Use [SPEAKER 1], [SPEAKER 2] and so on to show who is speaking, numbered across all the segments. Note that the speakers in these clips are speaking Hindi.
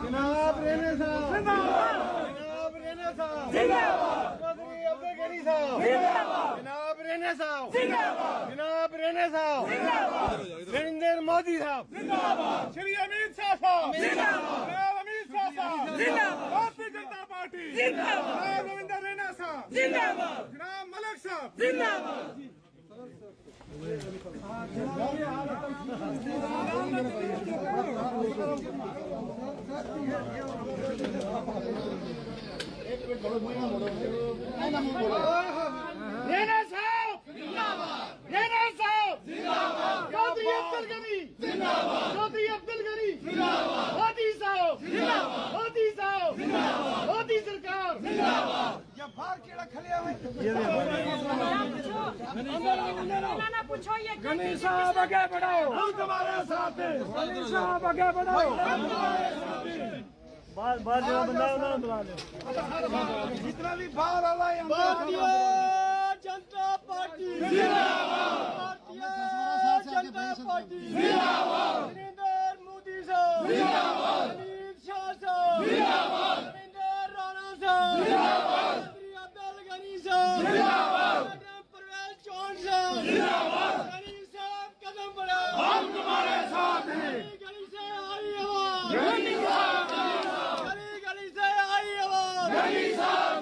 [SPEAKER 1] जनाब रेने साहब जनाब रेने साहब चौधरी अब्दुल गनी साहब जनाब रेने साहब जनाब रेने साहब नरेंद्र मोदी साहब श्री अमित शाह साहब जनाब अमित शाह साहब भारतीय जनता पार्टी जनाब रविंद्र रेना साहब जनाब मलिक साहब रेना साहब रेना साहब चौधरी अब्दुल गनी चौधरी अब्दुल गनी मोदी साहब मोदी साहब मोदी सरकार या बाहर केड़ा खलिया हुए
[SPEAKER 2] पूछो ये
[SPEAKER 1] गनी साहब आगे बढ़ाओ हम तुम्हारे साथ हैं गनी साहब आगे बढ़ाओ बाहर जो बंदा है उन्हें बुला लो जितना भी बाहर वाला है भारतीय जनता पार्टी जिंदाबाद भारतीय जनता पार्टी जिंदाबाद नरेंद्र मोदी साहब जिंदाबाद अमित शाह साहब जिंदाबाद नरेंद्र राणा साहब जिंदाबाद श्री अब्दुल गनी साहब जिंदाबाद परवेज चौहान साहब जिंदाबाद गनी साहब कदम बढ़ाओ हम तुम्हारे साथ हैं गनी से आई आवाज गनी साहब गली से आई आवाज गनी साहब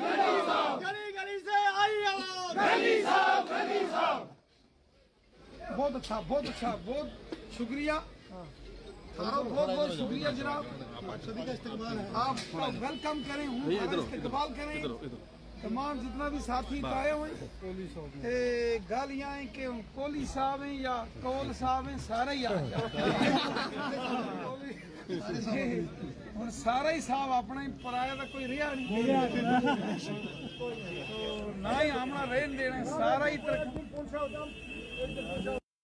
[SPEAKER 1] गली से आई आवाज गनी साहब बहुत अच्छा बहुत शुक्रिया बहुत बहुत शुक्रिया जनाब सभी का इस्तेमाल है आप वेलकम करें इस्तेमाल करें तमाम जितना भी साथी आए हुए गालियां हैं कि कोहली साहब हैं या कौल साहब हैं सारे ही और सारा ही साहब अपना ही पराया था कोई रिया नहीं तो ना ही हमने रेन देना सारा ही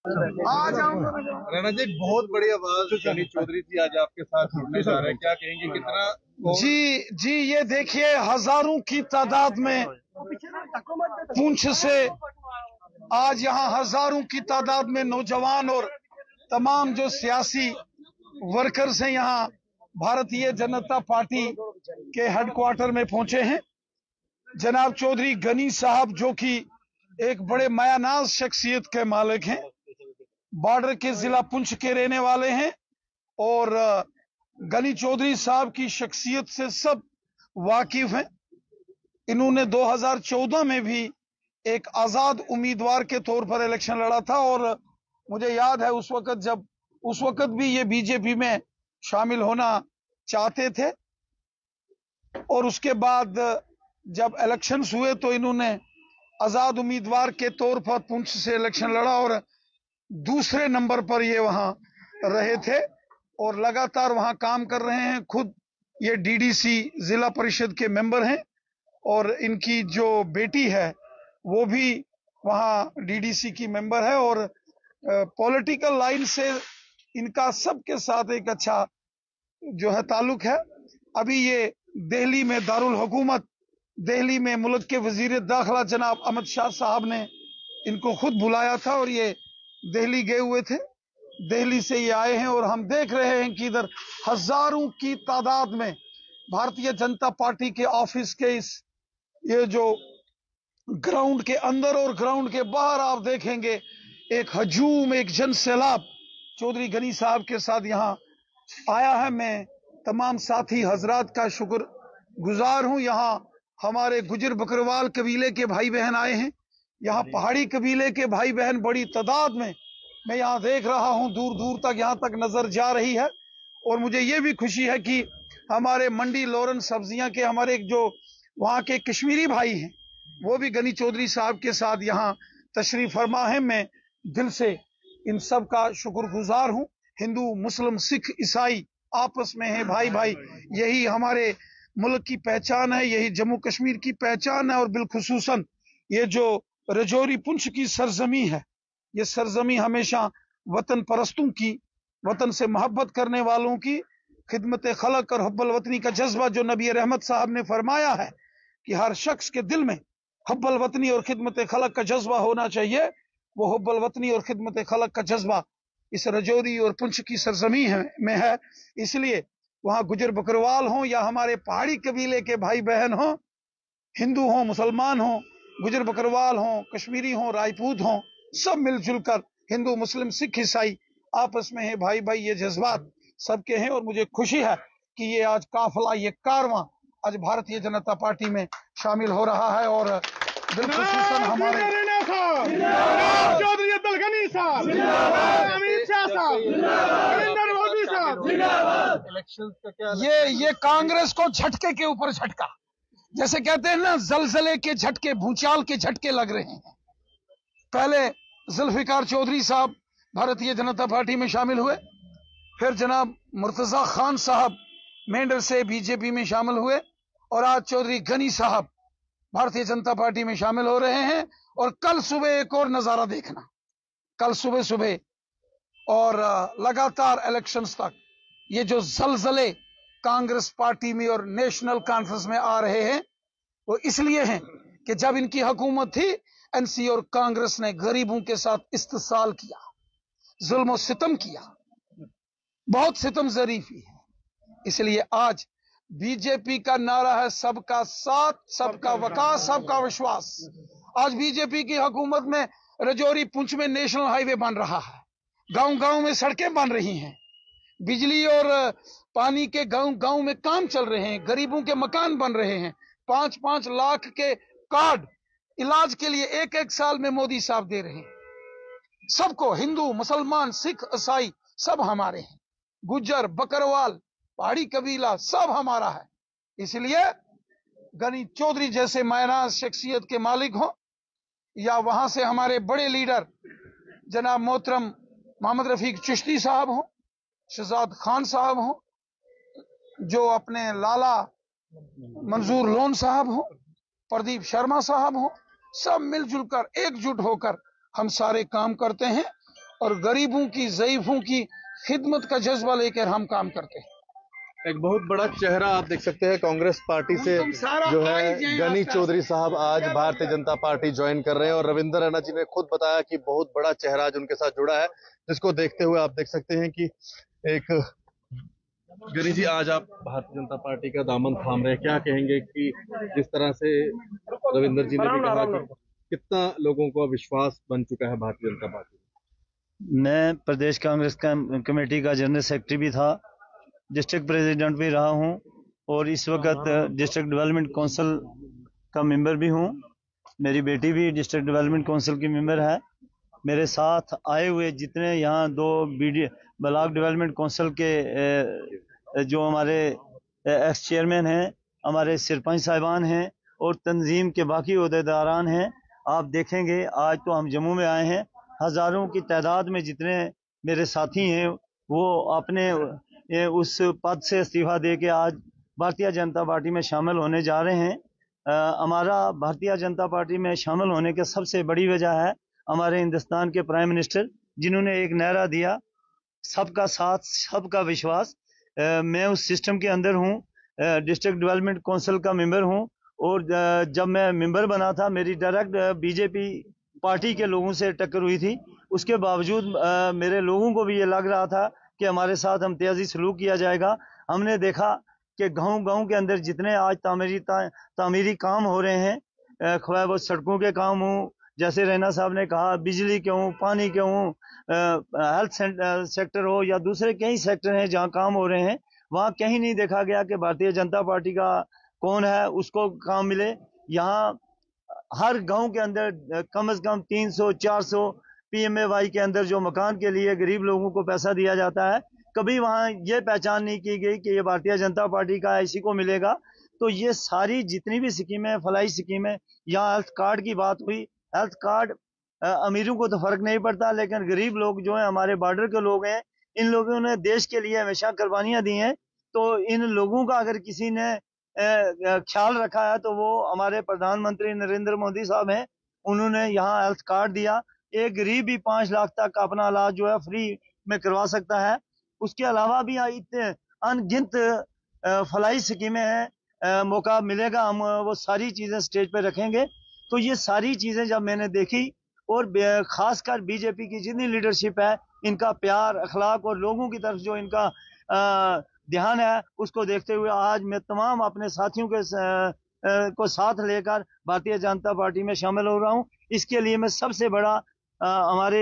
[SPEAKER 3] राणा जी बहुत बड़ी आवाज गनी चौधरी जी आज आपके साथ जुड़ने जा रहे हैं, क्या कहेंगे कितना?
[SPEAKER 1] जी ये देखिए हजारों की तादाद में पुंछ से आज यहाँ हजारों की तादाद में नौजवान और तमाम जो सियासी वर्कर्स हैं यहाँ भारतीय जनता पार्टी के हेडक्वार्टर में पहुंचे हैं। जनाब चौधरी गनी साहब जो कि एक बड़े मायानाज शख्सियत के मालिक हैं, बॉर्डर के जिला पुंछ के रहने वाले हैं और गनी चौधरी साहब की शख्सियत से सब वाकिफ हैं। इन्होंने 2014 में भी एक आजाद उम्मीदवार के तौर पर इलेक्शन लड़ा था और मुझे याद है उस वक्त भी ये बीजेपी में शामिल होना चाहते थे और उसके बाद जब इलेक्शंस हुए तो इन्होंने आजाद उम्मीदवार के तौर पर पुंछ से इलेक्शन लड़ा और दूसरे नंबर पर ये वहां रहे थे और लगातार वहां काम कर रहे हैं। खुद ये डीडीसी जिला परिषद के मेंबर हैं और इनकी जो बेटी है वो भी वहां डीडीसी की मेंबर है और पॉलिटिकल लाइन से इनका सबके साथ एक अच्छा जो है ताल्लुक है। अभी ये दिल्ली में दारुल हुकूमत दिल्ली में मुल्क के वजीर दाखिला जनाब अमित शाह साहब ने इनको खुद बुलाया था और ये दिल्ली गए हुए थे। दिल्ली से ये आए हैं और हम देख रहे हैं कि इधर हजारों की तादाद में भारतीय जनता पार्टी के ऑफिस के ये जो ग्राउंड के अंदर और ग्राउंड के बाहर आप देखेंगे एक हजूम एक जन सैलाब चौधरी गनी साहब के साथ यहाँ आया है। मैं तमाम साथी हजरात का शुक्र गुजार हूँ। यहाँ हमारे गुजर बकरवाल कबीले के भाई बहन आए हैं, यहाँ पहाड़ी कबीले के भाई बहन बड़ी तादाद में मैं यहाँ देख रहा हूँ, दूर दूर तक यहाँ तक नजर जा रही है। और मुझे ये भी खुशी है कि हमारे मंडी लोरन सब्जियां के हमारे एक जो वहाँ के कश्मीरी भाई हैं वो भी गनी चौधरी साहब के साथ यहाँ तशरीफ फरमा है। मैं दिल से इन सब का शुक्रगुजार हूँ। हिंदू मुस्लिम सिख ईसाई आपस में है भाई भाई, यही हमारे मुल्क की पहचान है, यही जम्मू कश्मीर की पहचान है। और बिलखुसूसन ये जो रजौरी पुंछ की सरजमी है, ये सरजमी हमेशा वतन परस्तों की, वतन से मोहब्बत करने वालों की खिदमत खलक और हब्बल वतनी का जज्बा जो नबी रहमत साहब ने फरमाया है कि हर शख्स के दिल में हब्बल वतनी और खिदमत खलक का जज्बा होना चाहिए, वो हब्बल वतनी और खिदमत खलक का जज्बा इस रजौरी और पुंछ की सरजमी में है, इसलिए वहां गुजर बकरवाल हो या हमारे पहाड़ी कबीले के भाई बहन हो, हिंदू हो, मुसलमान हो, गुजर बकरवाल हो, कश्मीरी हो, राजपूत हो, सब मिलजुल कर हिंदू, मुस्लिम, सिख, ईसाई आपस में है भाई भाई, ये जज्बात सबके हैं। और मुझे खुशी है कि ये आज काफिला, ये कारवां आज भारतीय जनता पार्टी में शामिल हो रहा है। और बिलखुसूसन हमारे
[SPEAKER 4] चौधरी अब्दुल गनी साहब, अमित शाह साहब, नरेंद्र मोदी साहब,
[SPEAKER 3] इलेक्शन का क्या
[SPEAKER 1] ये कांग्रेस को झटके के ऊपर झटका, जैसे कहते हैं ना, जलजले के झटके, भूचाल के झटके लग रहे हैं। पहले जुल्फिकार चौधरी साहब भारतीय जनता पार्टी में शामिल हुए, फिर जनाब मुर्तजा खान साहब मेंढर से बीजेपी में शामिल हुए, और आज चौधरी गनी साहब भारतीय जनता पार्टी में शामिल हो रहे हैं। और कल सुबह एक और नजारा देखना, कल सुबह और लगातार इलेक्शंस तक ये जो जलजले कांग्रेस पार्टी में और नेशनल कॉन्फ्रेंस में आ रहे हैं, वो इसलिए हैं कि जब इनकी हुकूमत थी, एनसी और कांग्रेस ने गरीबों के साथ इस्तेसाल किया, जुल्म और सितम किया, बहुत सितम ज़रीफी है। इसलिए आज बीजेपी का नारा है सबका साथ, सबका वकास, सबका विश्वास। आज बीजेपी की हुकूमत में रजौरी पुंछ में नेशनल हाईवे बन रहा है, गांव-गांव में सड़कें बन रही हैं, बिजली और पानी के गांव-गांव में काम चल रहे हैं, गरीबों के मकान बन रहे हैं, 5-5 लाख के कार्ड इलाज के लिए एक साल में मोदी साहब दे रहे हैं। सबको, हिंदू, मुसलमान, सिख, ईसाई सब हमारे हैं, गुज्जर, बकरवाल, पहाड़ी कबीला सब हमारा है। इसलिए गनी चौधरी जैसे मायनाज शख्सियत के मालिक हो, या वहां से हमारे बड़े लीडर जनाब मोहतरम मोहम्मद रफीक चिश्ती साहब हो, शहजाद खान साहब हो, जो अपने लाला मंजूर लोन साहब हो, प्रदीप शर्मा साहब हो, सब मिलजुल कर एकजुट होकर हम सारे काम करते हैं और गरीबों की, ज़ईफों की खिदमत का जज्बा लेकर हम काम करते हैं।
[SPEAKER 3] एक बहुत बड़ा चेहरा आप देख सकते हैं कांग्रेस पार्टी से जो है गनी चौधरी साहब आज भारतीय जनता पार्टी ज्वाइन कर रहे हैं, और रविंद्र रैना जी ने खुद बताया कि बहुत बड़ा चेहरा आज उनके साथ जुड़ा है, जिसको देखते हुए आप देख सकते हैं कि एक गनी जी आज आप भारतीय जनता पार्टी का दामन थाम रहे हैं। क्या कहेंगे कि जिस तरह से रविंद्र जी ने भी कहा कि कितना लोगों का विश्वास बन चुका है भारतीय जनता पार्टी?
[SPEAKER 5] मैं प्रदेश कांग्रेस कमेटी का जनरल सेक्रेटरी भी था, डिस्ट्रिक्ट प्रेसिडेंट भी रहा हूं, और इस वक्त डिस्ट्रिक्ट डेवलपमेंट काउंसिल का मेंबर भी हूं। मेरी बेटी भी डिस्ट्रिक्ट डेवलपमेंट काउंसिल की मेंबर है। मेरे साथ आए हुए जितने यहाँ 2 ब्लॉक डेवलपमेंट काउंसिल के जो हमारे एक्स चेयरमैन हैं, हमारे सरपंच साहिबान हैं, और तंजीम के बाकी अहदेदारान हैं, आप देखेंगे आज तो हम जम्मू में आए हैं, हज़ारों की तादाद में जितने मेरे साथी हैं वो अपने उस पद से इस्तीफा दे के आज भारतीय जनता पार्टी में शामिल होने जा रहे हैं। हमारा भारतीय जनता पार्टी में शामिल होने की सबसे बड़ी वजह है हमारे हिंदुस्तान के प्राइम मिनिस्टर, जिन्होंने एक नारा दिया, सबका साथ, सबका विश्वास। मैं उस सिस्टम के अंदर हूँ, डिस्ट्रिक्ट डेवलपमेंट काउंसिल का मेंबर हूँ, और जब मैं मेंबर बना था मेरी डायरेक्ट बीजेपी पार्टी के लोगों से टक्कर हुई थी। उसके बावजूद मेरे लोगों को भी ये लग रहा था कि हमारे साथ इम्तियाजी सलूक किया जाएगा। हमने देखा कि गांव-गांव के अंदर जितने आज तामीरी काम हो रहे हैं, ख्वाह वो सड़कों के काम हो, जैसे रैना साहब ने कहा, बिजली के हों, पानी के हों, हेल्थ सेक्टर हो, या दूसरे कई सेक्टर हैं जहां काम हो रहे हैं, वहां कहीं नहीं देखा गया कि भारतीय जनता पार्टी का कौन है उसको काम मिले। यहाँ हर गांव के अंदर कम से कम 300-400 PMAY के अंदर जो मकान के लिए गरीब लोगों को पैसा दिया जाता है, कभी वहाँ ये पहचान नहीं की गई कि ये भारतीय जनता पार्टी का इसी को मिलेगा। तो ये सारी जितनी भी स्कीमें, फलाई स्कीमें, यहाँ हेल्थ कार्ड की बात हुई, हेल्थ कार्ड अमीरों को तो फर्क नहीं पड़ता, लेकिन गरीब लोग जो है, हमारे बॉर्डर के लोग हैं, इन लोगों ने देश के लिए हमेशा कुर्बानियां दी हैं। तो इन लोगों का अगर किसी ने ख्याल रखा है तो वो हमारे प्रधानमंत्री नरेंद्र मोदी साहब हैं। उन्होंने यहाँ हेल्थ कार्ड दिया, एक गरीब भी 5 लाख तक अपना इलाज जो है फ्री में करवा सकता है। उसके अलावा भी इतने अनगिनत फलाई स्कीमें हैं, मौका मिलेगा हम वो सारी चीज़ें स्टेज पे रखेंगे। तो ये सारी चीज़ें जब मैंने देखी और खासकर बीजेपी की जितनी लीडरशिप है, इनका प्यार, अखलाक और लोगों की तरफ जो इनका ध्यान है, उसको देखते हुए आज मैं तमाम अपने साथियों के को साथ लेकर भारतीय जनता पार्टी में शामिल हो रहा हूं। इसके लिए मैं सबसे बड़ा हमारे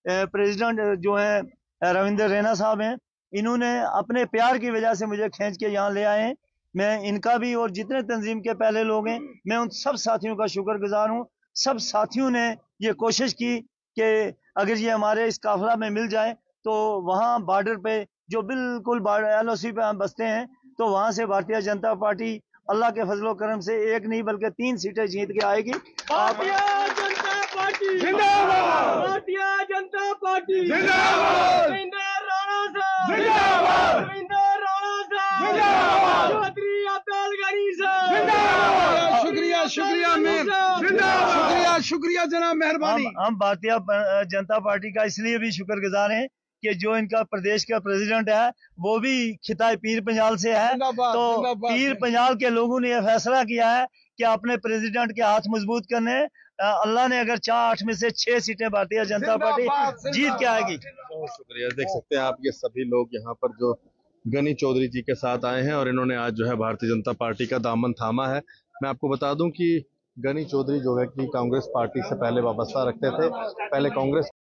[SPEAKER 5] प्रेसिडेंट जो है रविंदर रैना साहब हैं, इन्होंने अपने प्यार की वजह से मुझे खींच के यहाँ ले आए हैं। मैं इनका भी और जितने तंजीम के पहले लोग हैं, मैं उन सब साथियों का शुक्रगुजार हूँ। सब साथियों ने ये कोशिश की कि अगर ये हमारे इस काफिला में मिल जाए तो वहाँ बॉर्डर पे जो बिल्कुल LOC पे हम बसते हैं, तो वहाँ से भारतीय जनता पार्टी अल्लाह के फजलो करम से एक नहीं बल्कि 3 सीटें जीत के आएगी।
[SPEAKER 4] भारतीय जनता पार्टी जिंदाबाद, भारतीय जनता पार्टी जिंदाबाद, रविंदर राणा साहब जिंदाबाद, रविंदर राणा साहब जिंदाबाद, चौधरी अब्दुल गनी साहब जिंदाबाद।
[SPEAKER 1] शुक्रिया शुक्रिया शुक्रिया जनाब, मेहरबानी।
[SPEAKER 5] हम भारतीय जनता पार्टी का इसलिए भी शुक्रगुजार हैं कि जो इनका प्रदेश का प्रेसिडेंट है वो भी खिताए पीर पंजाल से है, तो पीर पंजाल के लोगों ने यह फैसला किया है कि अपने प्रेसिडेंट के हाथ मजबूत करने, अल्लाह ने अगर 8 में से 6 सीटें भारतीय जनता पार्टी जीत के आएगी।
[SPEAKER 3] बहुत शुक्रिया। देख सकते हैं आप, ये सभी लोग यहाँ पर जो गनी चौधरी जी के साथ आए हैं और इन्होंने आज जो है भारतीय जनता पार्टी का दामन थामा है। मैं आपको बता दूं कि गनी चौधरी जो है कि कांग्रेस पार्टी से पहले वाबस्ता रखते थे, पहले कांग्रेस